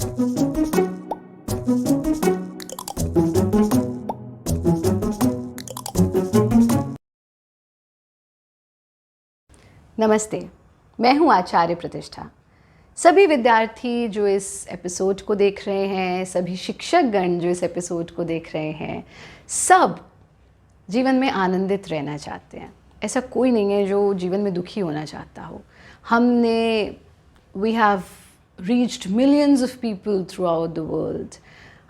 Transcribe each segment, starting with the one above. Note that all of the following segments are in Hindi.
नमस्ते, मैं हूँ आचार्य प्रतिष्ठा। सभी विद्यार्थी जो इस एपिसोड को देख रहे हैं, सभी शिक्षकगण जो इस एपिसोड को देख रहे हैं, सब जीवन में आनंदित रहना चाहते हैं। ऐसा कोई नहीं है जो जीवन में दुखी होना चाहता हो। We have reached millions of people throughout the world.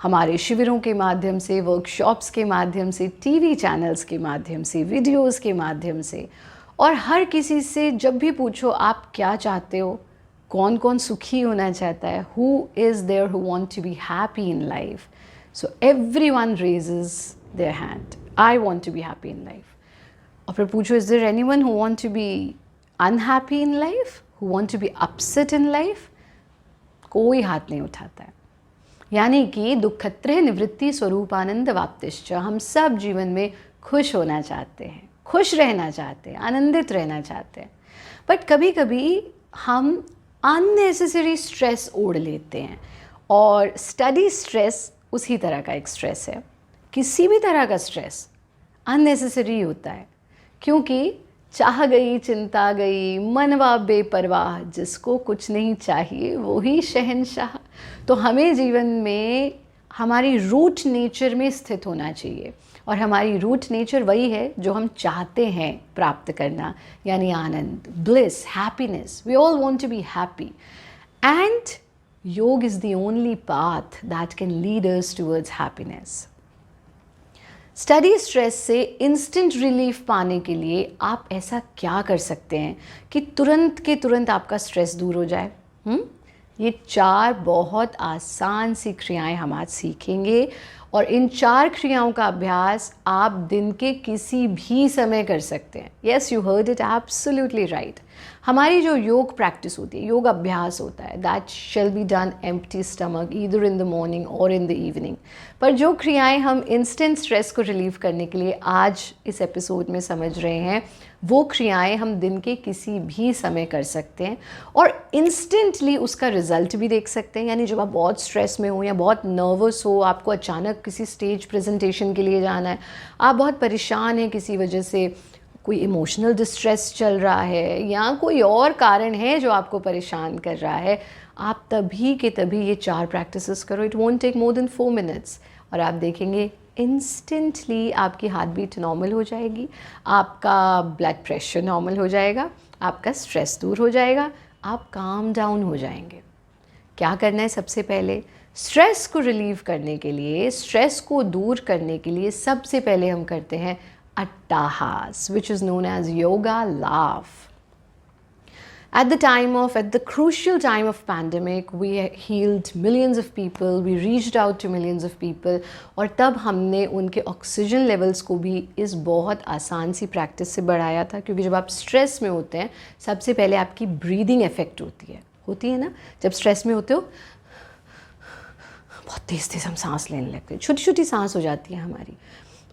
हमारे शिविरों के माध्यम से, वर्कशॉप्स के माध्यम से, टीवी चैनल्स के माध्यम से, वीडियोज़ के माध्यम से, और हर किसी से जब भी पूछो आप क्या चाहते हो, कौन कौन सुखी होना चाहता है, who is there who want to be happy in life, so everyone raises their hand, I want to be happy in life. और फिर पूछो is there anyone who want to be unhappy in life, who want to be upset in life? कोई हाथ नहीं उठाता है। यानी कि दुःखत्रय निवृत्ति स्वरूपानंद वाप्तिश्च, हम सब जीवन में खुश होना चाहते हैं, खुश रहना चाहते हैं, आनंदित रहना चाहते हैं। बट कभी कभी हम अननेसेसरी स्ट्रेस ओढ़ लेते हैं, और स्टडी स्ट्रेस उसी तरह का एक स्ट्रेस है। किसी भी तरह का स्ट्रेस अननेसेसरी होता है, क्योंकि चाह गई चिंता गई, मनवा बेपरवाह, जिसको कुछ नहीं चाहिए वो ही शहंशाह। तो हमें जीवन में हमारी रूट नेचर में स्थित होना चाहिए, और हमारी रूट नेचर वही है जो हम चाहते हैं प्राप्त करना, यानी आनंद, bliss, happiness. We all want to be happy, and yoga is the only path that can lead us towards happiness. Study stress से इंस्टेंट रिलीफ पाने के लिए आप ऐसा क्या कर सकते हैं कि तुरंत के तुरंत आपका स्ट्रेस दूर हो जाए? ये 4 बहुत आसान सी क्रियाएं हम आज सीखेंगे, और इन 4 क्रियाओं का अभ्यास आप दिन के किसी भी समय कर सकते हैं। Yes, you heard it absolutely right. हमारी जो योग प्रैक्टिस होती है, योग अभ्यास होता है, that shall be done empty stomach, either in the morning और इन द इवनिंग। पर जो क्रियाएं हम इंस्टेंट स्ट्रेस को रिलीव करने के लिए आज इस एपिसोड में समझ रहे हैं, वो क्रियाएं हम दिन के किसी भी समय कर सकते हैं, और इंस्टेंटली उसका रिजल्ट भी देख सकते हैं। यानी जब आप बहुत स्ट्रेस में हो या बहुत नर्वस हो, आपको अचानक किसी स्टेज प्रेजेंटेशन के लिए जाना है, आप बहुत परेशान हैं किसी वजह से, कोई इमोशनल डिस्ट्रेस चल रहा है, या कोई और कारण है जो आपको परेशान कर रहा है, आप तभी के तभी ये 4 प्रैक्टिसेस करो। It won't take more than 4 minutes, और आप देखेंगे इंस्टेंटली आपकी हार्ट बीट नॉर्मल हो जाएगी, आपका ब्लड प्रेशर नॉर्मल हो जाएगा, आपका स्ट्रेस दूर हो जाएगा, आप काम डाउन हो जाएंगे। क्या करना है? सबसे पहले स्ट्रेस को रिलीव करने के लिए, स्ट्रेस को दूर करने के लिए सबसे पहले हम करते हैं अट्टाहास, which is known as yoga laugh. At the crucial time of pandemic, we healed millions of people, we reached out to millions of people, और तब हमने उनके ऑक्सीजन लेवल्स को भी इस बहुत आसान सी प्रैक्टिस से बढ़ाया था। क्योंकि जब आप स्ट्रेस में होते हैं, सबसे पहले आपकी ब्रीदिंग इफेक्ट होती है ना। जब स्ट्रेस में होते हो, बहुत तेज़ तेज़ हम सांस लेने लगते हैं, छोटी छोटी सांस हो जाती है हमारी,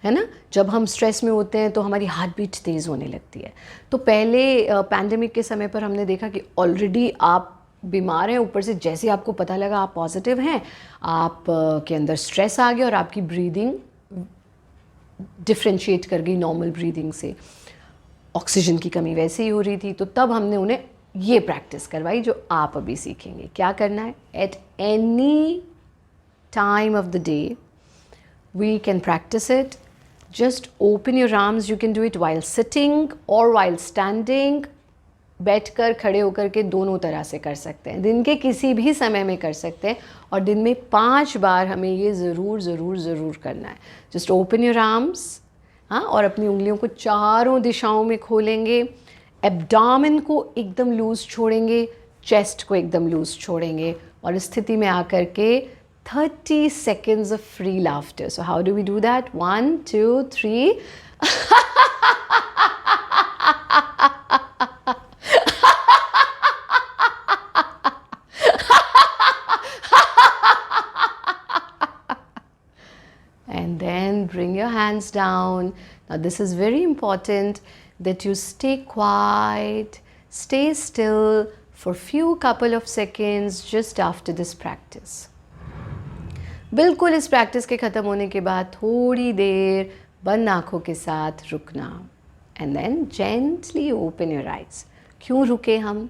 है ना। जब हम स्ट्रेस में होते हैं तो हमारी हार्ट बीट तेज़ होने लगती है। तो पहले पैंडेमिक के समय पर हमने देखा कि ऑलरेडी आप बीमार हैं, ऊपर से जैसे आपको पता लगा आप पॉजिटिव हैं, आप के अंदर स्ट्रेस आ गया और आपकी ब्रीदिंग डिफ्रेंशिएट कर गई नॉर्मल ब्रीदिंग से। ऑक्सीजन की कमी वैसे ही हो रही थी, तो तब हमने उन्हें ये प्रैक्टिस करवाई जो आप अभी सीखेंगे। क्या करना है? At any time of the day we can practise it. Just open your arms. You can do it while sitting or while standing. बैठकर, खड़े होकर के, दोनों तरह से कर सकते हैं। दिन के किसी भी समय में कर सकते हैं, और दिन में 5 बार हमें ये ज़रूर करना है। Just open your arms, हाँ, और अपनी उंगलियों को चारों दिशाओं में खोलेंगे। एब्डोमेन को एकदम लूज़ छोड़ेंगे, चेस्ट को एकदम लूज़ छोड़ेंगे, और इस स्थिति में आकर के 30 seconds of free laughter. So how do we do that? 1, 2, 3. And then bring your hands down. Now this is very important that you stay quiet, stay still for few couple of seconds just after this practice. बिल्कुल इस प्रैक्टिस के ख़त्म होने के बाद थोड़ी देर बंद आँखों के साथ रुकना and then gently open your eyes. क्यों रुके हम?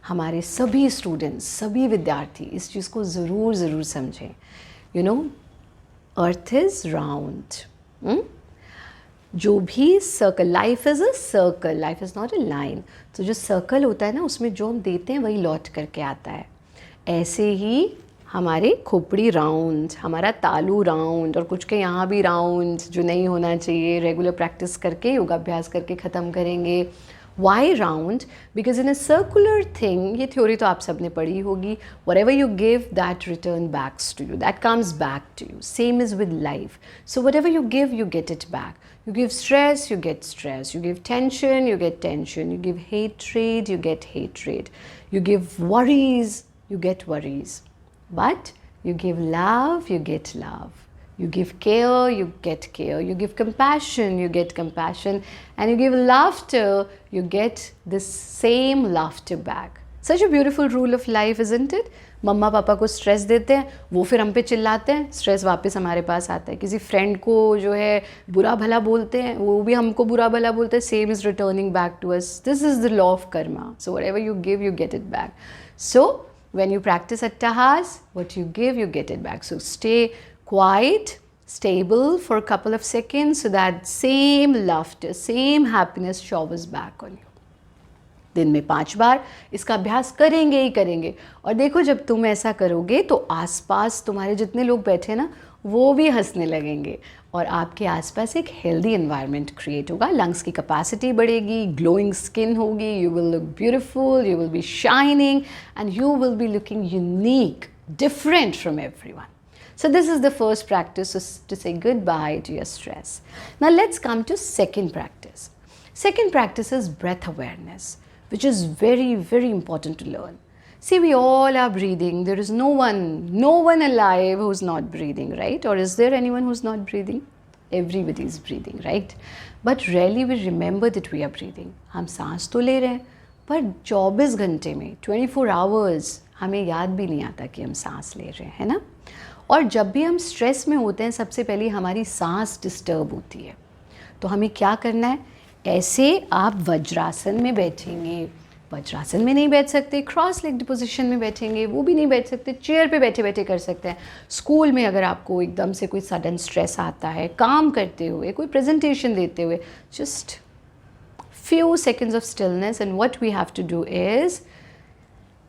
हमारे सभी स्टूडेंट्स, सभी विद्यार्थी इस चीज़ को ज़रूर समझें। You know, earth is round. जो भी circle, life is a circle, life is not a line. तो जो सर्कल होता है ना, उसमें जो हम देते हैं वही लौट करके आता है। ऐसे ही हमारे खोपड़ी राउंड, हमारा तालू राउंड, और कुछ के यहाँ भी राउंड जो नहीं होना चाहिए, रेगुलर प्रैक्टिस करके, योगाभ्यास करके ख़त्म करेंगे। Why round? Because in a circular thing, ये थ्योरी तो आप सबने पढ़ी होगी, whatever you give, that return backs to you, that comes back to you. Same is with life. So whatever you give, you get it back. You give stress, you get stress. You give tension, you get tension. You give hatred, you get hatred. You give worries, you get worries. But you give love, you get love. You give care, you get care. You give compassion, you get compassion. And you give laughter, you get this same laughter back. Such a beautiful rule of life, isn't it? मम्मा पापा को स्ट्रेस देते हैं, वो फिर हम पे चिल्लाते हैं, स्ट्रेस वापस हमारे पास आता है। किसी फ्रेंड को जो है बुरा भला बोलते हैं, वो भी हमको बुरा भला बोलते हैं, same is returning back to us. This is the law of karma. So whatever you give, you get it back. So when you practice Attahas, what you give, you get it back. So stay quiet, stable for a couple of seconds so that same laughter, same happiness showers back on you. दिन में 5 बार इसका अभ्यास करेंगे ही करेंगे। और देखो, जब तुम ऐसा करोगे तो आसपास तुम्हारे जितने लोग बैठे ना, वो भी हंसने लगेंगे और आपके आसपास एक हेल्दी एनवायरनमेंट क्रिएट होगा। लंग्स की कैपेसिटी बढ़ेगी, ग्लोइंग स्किन होगी, you will look beautiful, you will B shining and you will be looking unique, different from everyone. So this is the first practice, to say goodbye to your stress. Now let's come to second practice. Second practice is breath awareness, which is very important to learn. See, we all are breathing. There is no one alive who's not breathing, right? Or is there anyone who's not breathing? Everybody is breathing, right? But rarely we remember that we are breathing. हम सांस तो ले रहे हैं, पर 24 घंटे में 24 hours हमें याद भी नहीं आता कि हम सांस ले रहे हैं, है ना? और जब भी हम स्ट्रेस में होते हैं, सबसे पहले हमारी सांस डिस्टर्ब होती है। तो हमें क्या करना है? ऐसे आप वज्रासन में बैठेंगे, वज्रासन में नहीं बैठ सकते, क्रॉस लेग्ड पोजीशन में बैठेंगे, वो भी नहीं बैठ सकते, चेयर पे बैठे बैठे कर सकते हैं। स्कूल में अगर आपको एकदम से कोई सडन स्ट्रेस आता है, काम करते हुए, कोई प्रेजेंटेशन देते हुए, just few seconds of stillness, and what we have to do is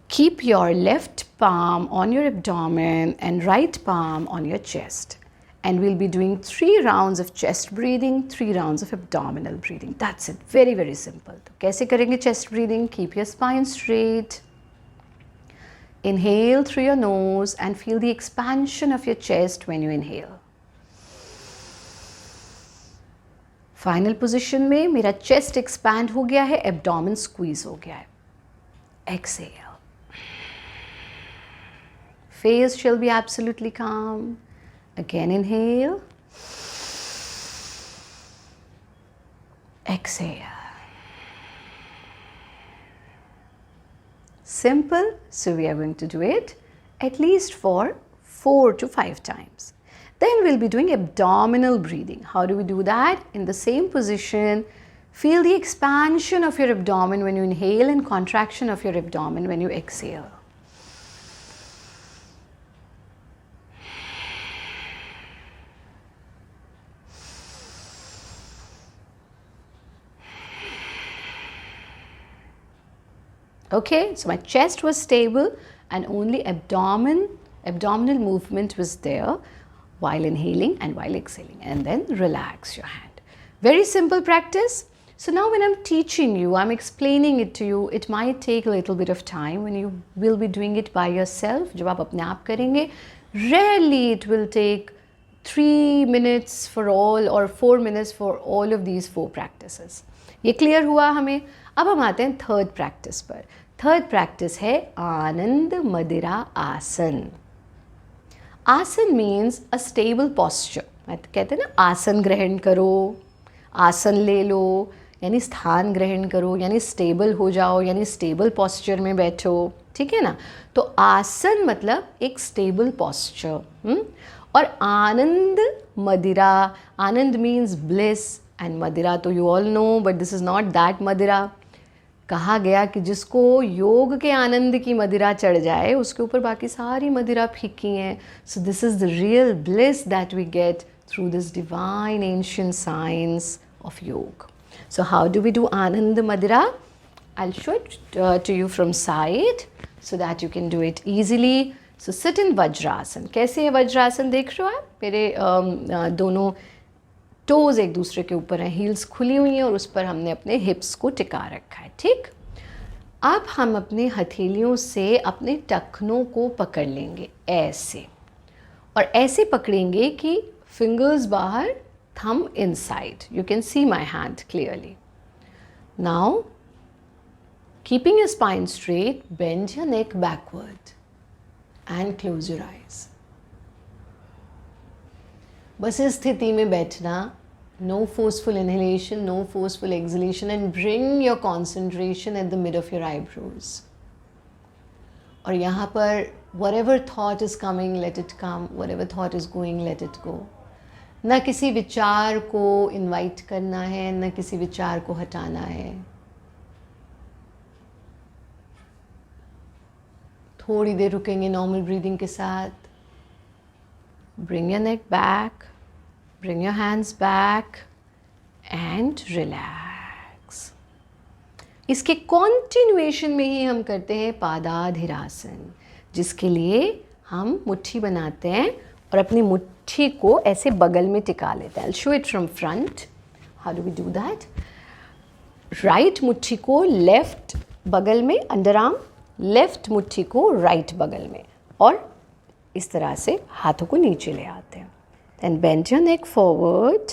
keep your left palm on your abdomen and right palm on your chest, and we'll be doing 3 rounds of chest breathing, 3 rounds of abdominal breathing. That's it. Very simple. तो कैसे करेंगे chest breathing? Keep your spine straight. Inhale through your nose and feel the expansion of your chest when you inhale. Final position में मेरा चेस्ट एक्सपैंड हो गया है, एब्डोमेन स्क्वीज हो गया है। Exhale, face shall be absolutely calm. Again inhale, exhale. Simple. So we are going to do it at least for 4 to 5 times. Then we'll be doing abdominal breathing. How do we do that? In the same position, feel the expansion of your abdomen when you inhale and contraction of your abdomen when you exhale. Okay, so my chest was stable and only abdominal movement was there while inhaling and while exhaling, and then relax your hand. Very simple practice. So now when I'm teaching you, I'm explaining it to you, it might take a little bit of time when you will be doing it by yourself. जब आप अपने आप करेंगे, rarely it will take 3 minutes for all or 4 minutes for all of these 4 practices. ये clear हुआ हमें? अब हम आते हैं थर्ड प्रैक्टिस पर। थर्ड प्रैक्टिस है आनंद मदिरा आसन। आसन मीन्स अ स्टेबल पॉस्चर। कहते हैं ना, आसन ग्रहण करो, आसन ले लो, यानी स्थान ग्रहण करो, यानी स्टेबल हो जाओ, यानी स्टेबल पॉस्चर में बैठो, ठीक है ना? तो आसन मतलब एक स्टेबल पॉस्चर। और आनंद मदिरा, आनंद मीन्स ब्लिस एंड मदिरा तो you all know, but this is not that मदिरा. कहा गया कि जिसको योग के आनंद की मदिरा चढ़ जाए उसके ऊपर बाकी सारी मदिरा फीकी हैं. So this is the real bliss that we get through this divine ancient science of yog. So how do we do आनंद मदिरा? I'll show it to you from side so that you can do it easily. So sit in Vajrasan. कैसे है वज्रासन देख रहे हो आप? मेरे दोनों टोज एक दूसरे के ऊपर हैं, हील्स खुली हुई हैं और उस पर हमने अपने हिप्स को टिका रखा है. ठीक. अब हम अपने हथेलियों से अपने टखनों को पकड़ लेंगे ऐसे, और ऐसे पकड़ेंगे कि फिंगर्स बाहर, thumb inside. You can see my hand clearly. Now keeping your spine straight, bend your neck backward and close your eyes. बस इस स्थिति में बैठना, no forceful inhalation, no forceful exhalation, and bring your concentration at the mid of your eyebrows. और यहाँ पर whatever thought is coming, let it come. Whatever thought is going, let it go. न किसी विचार को invite करना है, न किसी विचार को हटाना है. थोड़ी देर रुकेंगे नॉर्मल ब्रीदिंग के साथ. Bring your neck back, bring your hands back and relax. इसके कॉन्टिन्यूएशन में ही हम करते हैं पादाधिरासन, जिसके लिए हम मुट्ठी बनाते हैं और अपनी मुट्ठी को ऐसे बगल में टिका लेते हैं. I'll show it from front. How do we do that? Right मुट्ठी को लेफ्ट बगल में, अंडर आर्म, लेफ्ट मुट्ठी को राइट बगल में, और इस तरह से हाथों को नीचे ले आते हैं. Then bend your neck forward.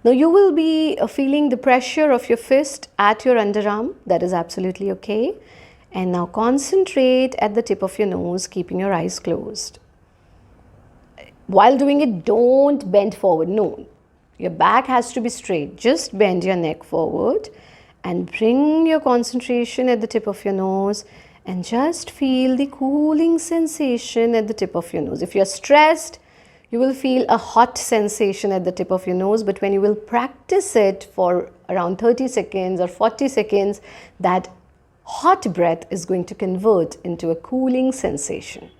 Now you will be feeling the pressure of your fist at your underarm. That is absolutely okay. And now concentrate at the tip of your nose, keeping your eyes closed. While doing it, don't bend forward. No, your back has to be straight. Just bend your neck forward and bring your concentration at the tip of your nose and just feel the cooling sensation at the tip of your nose. If you're stressed, you will feel a hot sensation at the tip of your nose, but when you will practice it for around 30 seconds or 40 seconds, that hot breath is going to convert into a cooling sensation.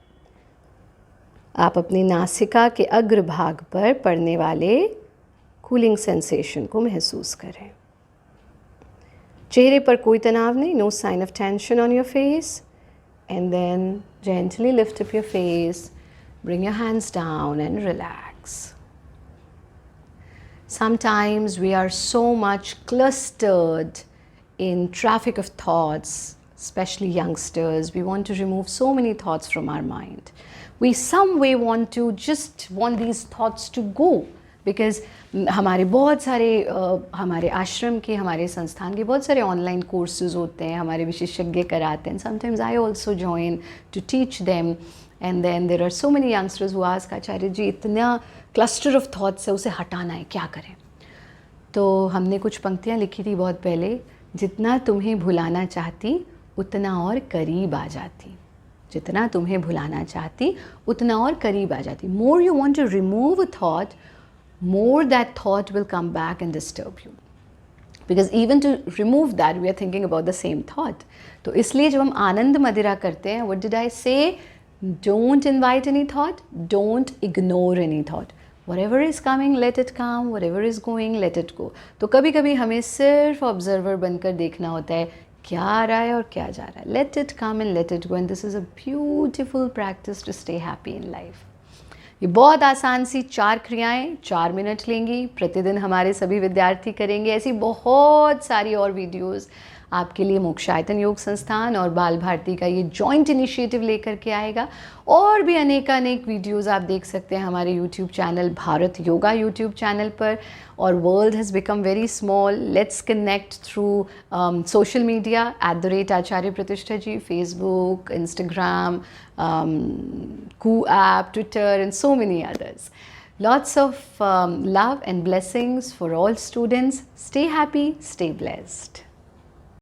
आप अपनी नासिका के अग्रभाग पर पड़ने वाले कूलिंग सेंसेशन को महसूस करें. चेहरे पर कोई तनाव नहीं, no sign of tension on your face. And then gently lift up your face, bring your hands down and relax. Sometimes we are so much clustered in traffic of thoughts, especially youngsters. We want to remove so many thoughts from our mind. We some way want these thoughts to go, because हमारे बहुत सारे हमारे आश्रम के, हमारे संस्थान के बहुत सारे ऑनलाइन कोर्सेज होते हैं, हमारे विशेषज्ञ कराते हैं. Sometimes I also join to teach them. And then there are so many youngsters who ask, Acharya ji इतना क्लस्टर ऑफ थॉट्स है, उसे हटाना है, क्या करें? तो हमने कुछ पंक्तियाँ लिखी थी बहुत पहले. जितना तुम्हें भुलाना चाहती उतना और करीब आ जाती. जितना तुम्हें भुलाना चाहती उतना और करीब आ जाती. More you want to remove a thought, more that thought will come back and disturb you, because even to remove that we are thinking about the same thought. तो इसलिए जब हम आनंद मदिरा करते हैं, what did I say? Don't invite any thought, don't ignore any thought. Whatever is coming, let it come. Whatever is going, let it go. तो कभी कभी हमें सिर्फ ऑब्जर्वर बनकर देखना होता है क्या आ रहा है और क्या जा रहा है. Let it come and let it go, and this is a beautiful practice to stay happy in life. ये बहुत आसान सी 4 क्रियाएं 4 मिनट लेंगी. प्रतिदिन हमारे सभी विद्यार्थी करेंगे. ऐसी बहुत सारी और वीडियोस आपके लिए मोक्षायतन योग संस्थान और बाल भारती का ये जॉइंट इनिशिएटिव लेकर के आएगा. और भी अनेक वीडियोस आप देख सकते हैं हमारे YouTube channel Bharat yoga YouTube channel पर. और world has become very small. Let's connect through social media @Acharya Pratishtha ji, Facebook, Instagram, Koo app, Twitter and so many others. Lots of love and blessings for all students. Stay happy, stay blessed.